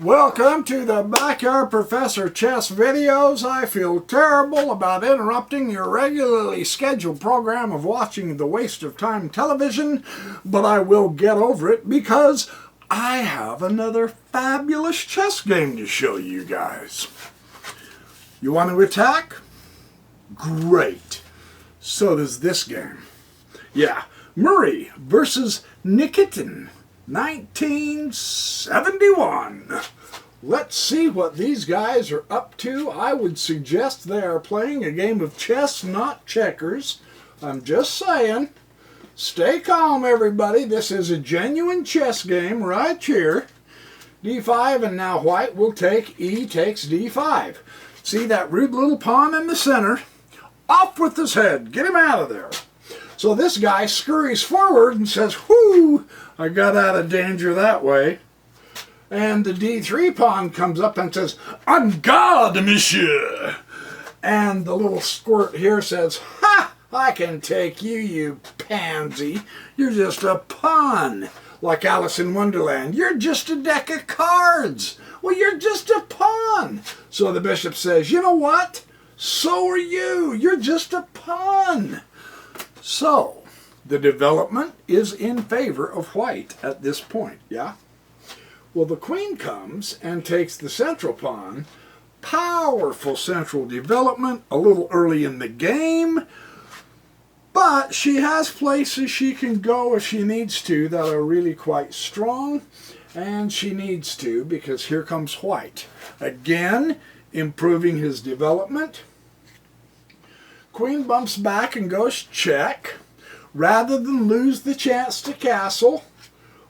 Welcome to the Backyard Professor Chess videos. I feel terrible about interrupting your regularly scheduled program of watching the waste of time television, but I will get over it because I have another fabulous chess game to show you guys. You want to attack? Great. So does this game. Yeah, Murray versus Nikitin. 1971. Let's see what these guys are up to. I would suggest they are playing a game of chess, not checkers. I'm just saying. Stay calm, everybody. This is a genuine chess game right here. D5, and now white will take E takes D5. See that rude little pawn in the center? Off with his head. Get him out of there. So this guy scurries forward and says, whoo, I got out of danger that way. And the D3 pawn comes up and says, en garde, monsieur. And the little squirt here says, ha, I can take you, you pansy. You're just a pawn. Like Alice in Wonderland, you're just a deck of cards. Well, you're just a pawn. So the bishop says, you know what? So are you. You're just a pawn. So, the development is in favor of white at this point, yeah? Well, the queen comes and takes the central pawn. Powerful central development, a little early in the game, but she has places she can go if she needs to that are really quite strong, and she needs to because here comes white. Again, improving his development. Queen bumps back and goes check. Rather than lose the chance to castle,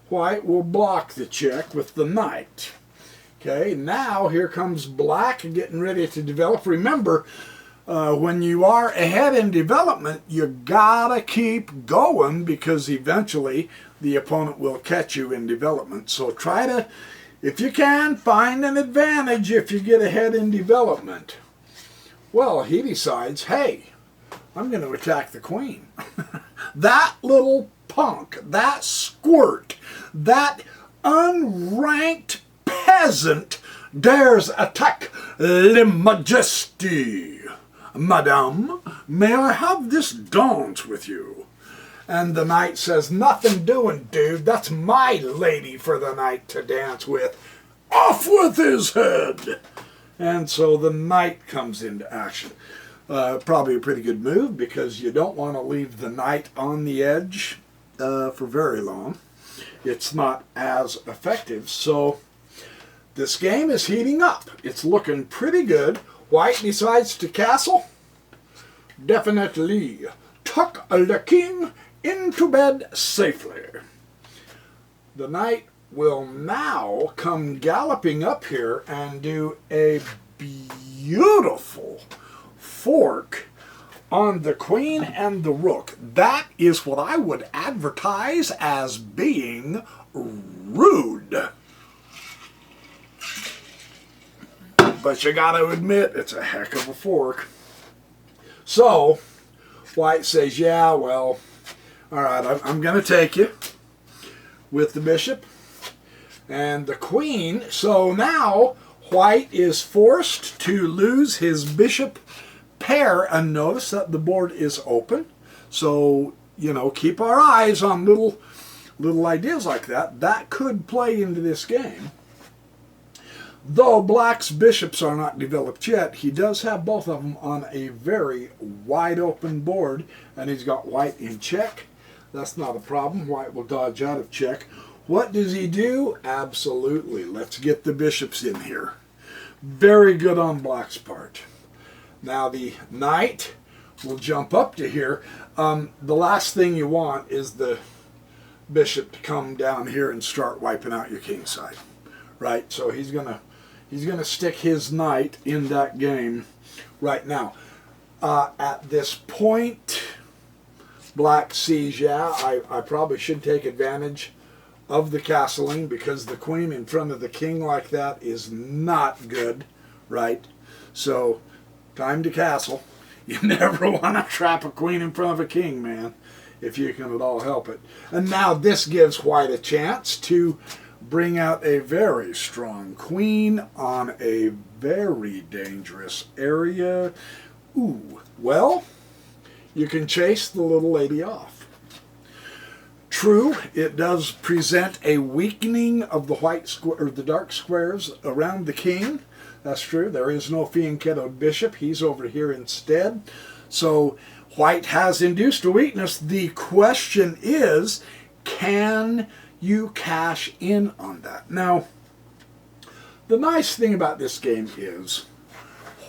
white will block the check with the knight. Okay, now here comes black getting ready to develop. Remember, when you are ahead in development, you gotta keep going because eventually the opponent will catch you in development. So try to, if you can, find an advantage if you get ahead in development. Well, he decides, hey, I'm going to attack the queen. That little punk, that squirt, that unranked peasant dares attack Le Majesty. Madame, may I have this dance with you? And the knight says, nothing doing, dude. That's my lady for the knight to dance with. Off with his head. And so the knight comes into action. Probably a pretty good move because you don't want to leave the knight on the edge for very long. It's not as effective. So this game is heating up. It's looking pretty good. White decides to castle. Definitely. Tuck the king into bed safely. The knight will now come galloping up here and do a beautiful fork on the queen and the rook. That is what I would advertise as being rude. But you gotta admit, it's a heck of a fork. So, white says, yeah, well, all right, I'm gonna take you with the bishop and the queen. So now white is forced to lose his bishop pair, and notice that the board is open. So, you know, keep our eyes on little ideas like that. That could play into this game. Though black's bishops are not developed yet, he does have both of them on a very wide open board, and he's got white in check. That's not a problem. White will dodge out of check. What does he do? Absolutely. Let's get the bishops in here. Very good on black's part. Now the knight will jump up to here. The last thing you want is the bishop to come down here and start wiping out your kingside, right? So he's gonna stick his knight in that game right now. At this point, black sees, yeah, I probably should take advantage of the castling because the queen in front of the king like that is not good, right? So, time to castle. You never want to trap a queen in front of a king, man, if you can at all help it. And now this gives white a chance to bring out a very strong queen on a very dangerous area. Ooh, well, you can chase the little lady off. True, it does present a weakening of the the dark squares around the king. That's true. There is no fianchettoed bishop. He's over here instead. So white has induced a weakness. The question is, can you cash in on that? Now, the nice thing about this game is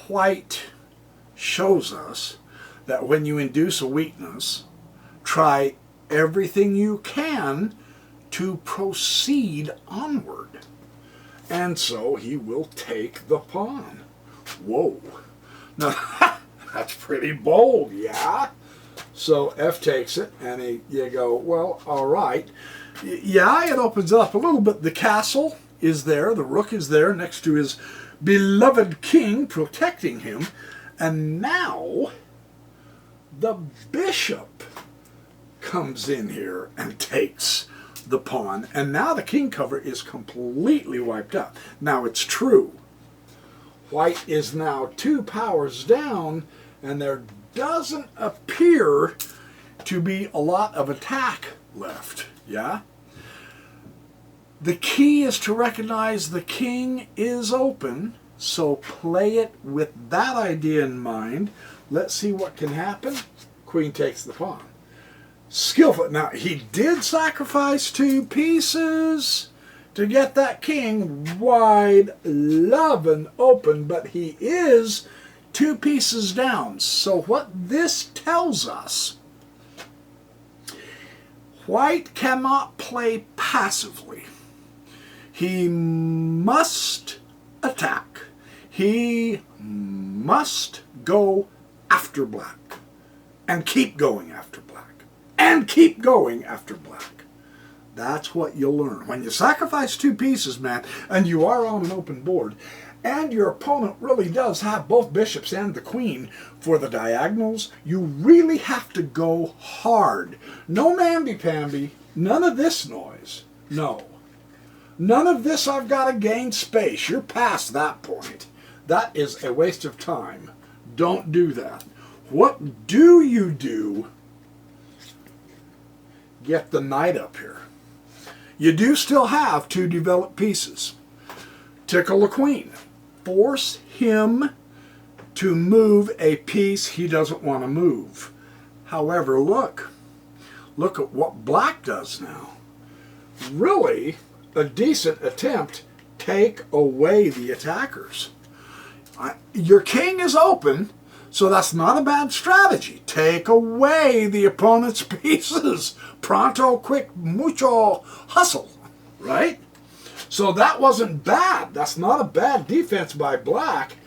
white shows us that when you induce a weakness, try everything you can to proceed onward. And so he will take the pawn. Whoa. Now, that's pretty bold, yeah? So F takes it, and you go, well, all right. Yeah, it opens up a little bit. The castle is there. The rook is there next to his beloved king, protecting him. And now the bishop comes in here and takes the pawn. And now the king cover is completely wiped out. Now it's true. White is now 2 powers down, and there doesn't appear to be a lot of attack left. Yeah? The key is to recognize the king is open, so play it with that idea in mind. Let's see what can happen. Queen takes the pawn. Skillful. Now, he did sacrifice 2 pieces to get that king wide, love and open, but he is 2 pieces down. So what this tells us, white cannot play passively. He must attack. He must go after black and keep going after black and keep going after black. That's what you'll learn. When you sacrifice 2 pieces, man, and you are on an open board, and your opponent really does have both bishops and the queen for the diagonals, you really have to go hard. No mamby-pamby, none of this noise. No. None of this I've got to gain space. You're past that point. That is a waste of time. Don't do that. What do you do? Get the knight up here. You do still have 2 developed pieces. Tickle the queen. Force him to move a piece he doesn't want to move. However, look at what black does now. Really, a decent attempt. Take away the attackers. Your king is open, so that's not a bad strategy. Take away the opponent's pieces. Pronto, quick, mucho, hustle, right? So that wasn't bad. That's not a bad defense by black.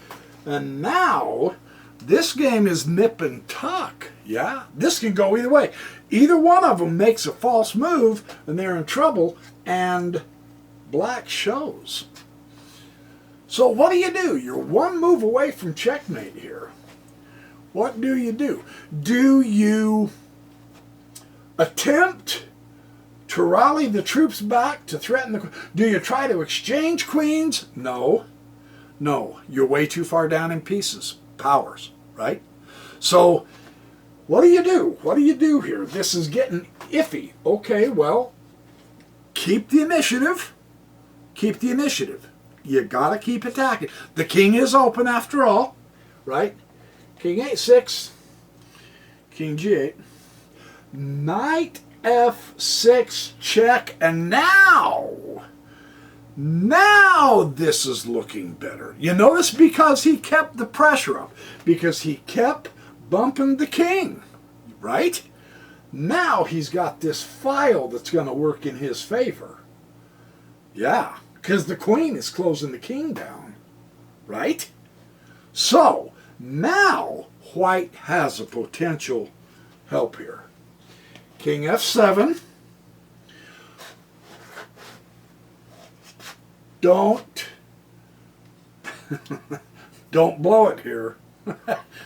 And now, this game is nip and tuck, yeah? This can go either way. Either one of them makes a false move, and they're in trouble, and black shows. So what do? You're 1 move away from checkmate here. What do? Do you attempt to rally the troops back to threaten the... Do you try to exchange queens? No. No. You're way too far down in pieces. Powers, right? So what do you do? What do you do here? This is getting iffy. Okay, well, keep the initiative. Keep the initiative. You gotta keep attacking. The king is open after all, right? King a6, king g8, knight f6 check, and now this is looking better. You notice because he kept the pressure up, because he kept bumping the king, right? Now he's got this file that's going to work in his favor. Yeah, because the queen is closing the king down, right? So now white has a potential help here. King f7. Don't blow it here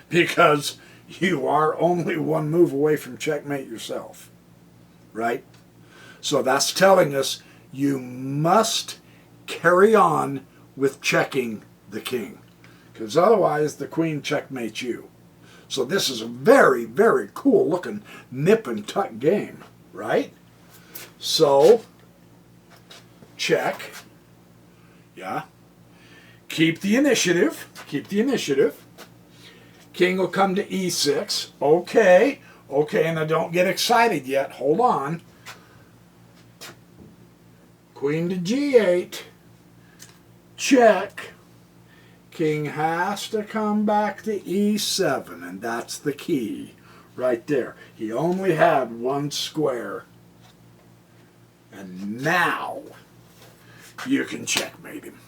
because you are only 1 move away from checkmate yourself, right? So that's telling us you must carry on with checking the king, because otherwise the queen checkmates you. So this is a very, very cool looking nip and tuck game, right? So, check. Yeah. Keep the initiative. Keep the initiative. King will come to e6. Okay. Okay, now don't get excited yet. Hold on. Queen to g8. Check. King has to come back to e7, and that's the key right there. He only had one square. And now you can checkmate him.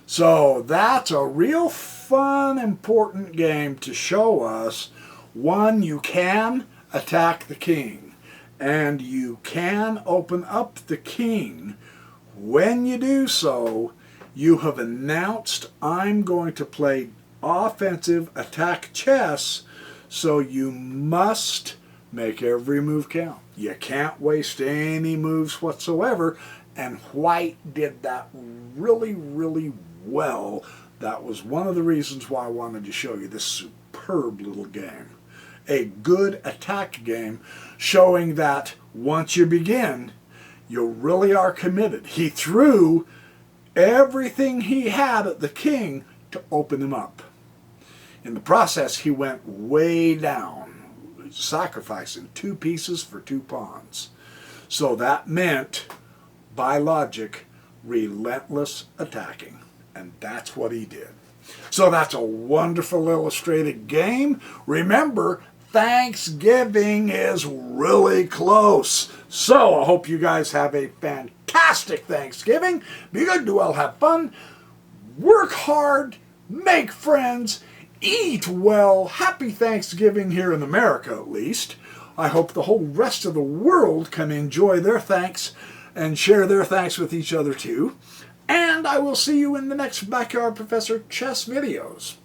So that's a real fun, important game to show us. One, you can attack the king, and you can open up the king. When you do so, you have announced, I'm going to play offensive attack chess, so you must make every move count. You can't waste any moves whatsoever, and white did that really, really well. That was one of the reasons why I wanted to show you this superb little game. A good attack game showing that once you begin, you really are committed. He threw everything he had at the king to open him up. In the process, he went way down, sacrificing 2 pieces for 2 pawns. So that meant, by logic, relentless attacking. And that's what he did. So that's a wonderful illustrated game. Remember, Thanksgiving is really close. So I hope you guys have a fantastic Thanksgiving. Be good, do well, have fun, work hard, make friends, eat well. Happy Thanksgiving here in America, at least. I hope the whole rest of the world can enjoy their thanks and share their thanks with each other too. And I will see you in the next Backyard Professor Chess videos.